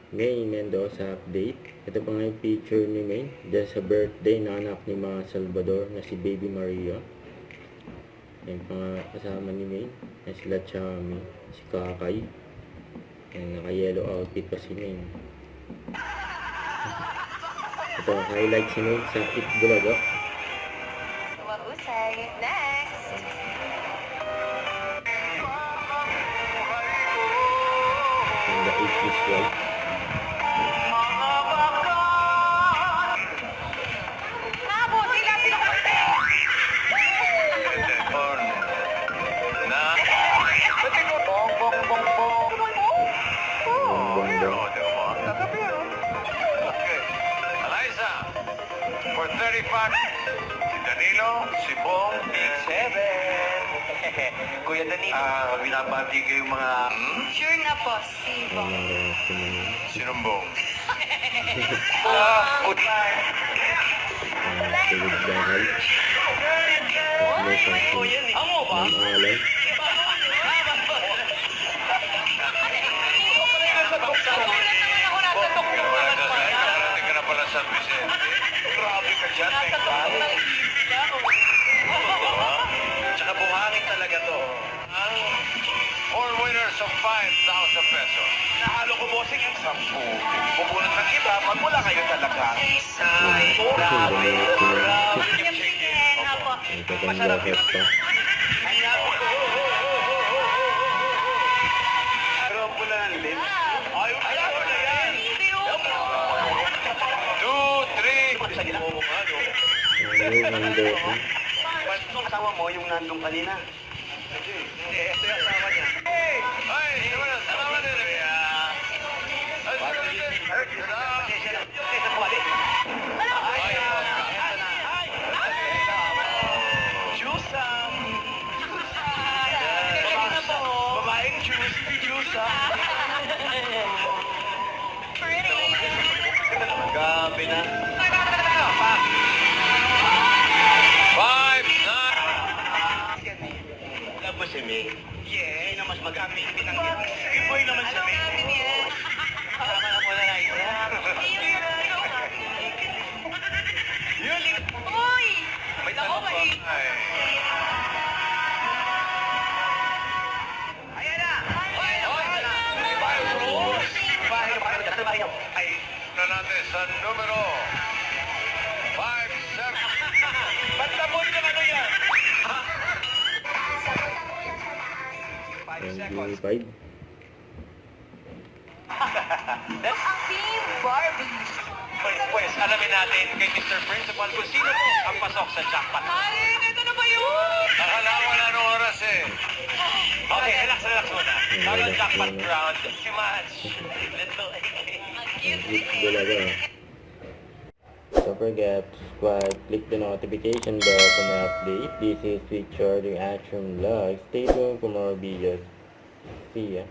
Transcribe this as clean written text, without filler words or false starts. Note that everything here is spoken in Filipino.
May Mendoza update. Ito pa nga yung picture ni May dahil sa birthday na anak ni mga Salvador na si Baby Maria. Yan pa nga kasama ni May na sila Chami, si Kakay. Yan, naka-yellow outfit pa si May. Ito ang highlight si May sa Itbulaga. Mahusay. Next! And the 8 is right. For 35, si Danilo, si Bong, 7. Kuya Danilo. Binabati kayo mga... Sure na po, si Bong. Sinong Bong? Tulog bahay. Amo ba? Ng alay. Nakarating ka na pala sa Vicente. Grabe ka dyan, may Tsaka buhangin talaga to. Ang 4 winners of 5,000 pesos. Nahalo ko bossing ang 10. Pupunod ng iba pag wala kayo talaga. Grabe. Chicken, apo. Ito pang jacket pa. Pero pula ng lips. Ayaw na yan. 2, 3. Ay, nandito. Yung asawa mo, yung nandun kanina. Hindi, ito yung asawa niya. Ay, naman, asawa din. Babaeng juice. Pretty. Gabi na. 5, 9. Love mo si May? Yeah. Sino mas magamit pinanggit? Si Boy naman si May. Tama na po na isa. Yuli. Uy! May Ako, tanong pa. mali. Ayan na! Bahay rules! Bahay na parang sa bahay ay na natin sa numero 5, 7. Ba't naboy na ano yan? 5 seconds. 25. Ang Team Barbie. Pues, alamin natin kay Mr. Principal kung sino po ang pasok sa jackpot. Alin, ito na ba yun? Akala wala nung oras eh. Okay, relax muna. Bago ang jackpot round, si Match. Little Itbulaga. Don't forget to subscribe, click the notification bell for more update. This is Richard, your Action Vlog. Stay tuned for more videos. See ya.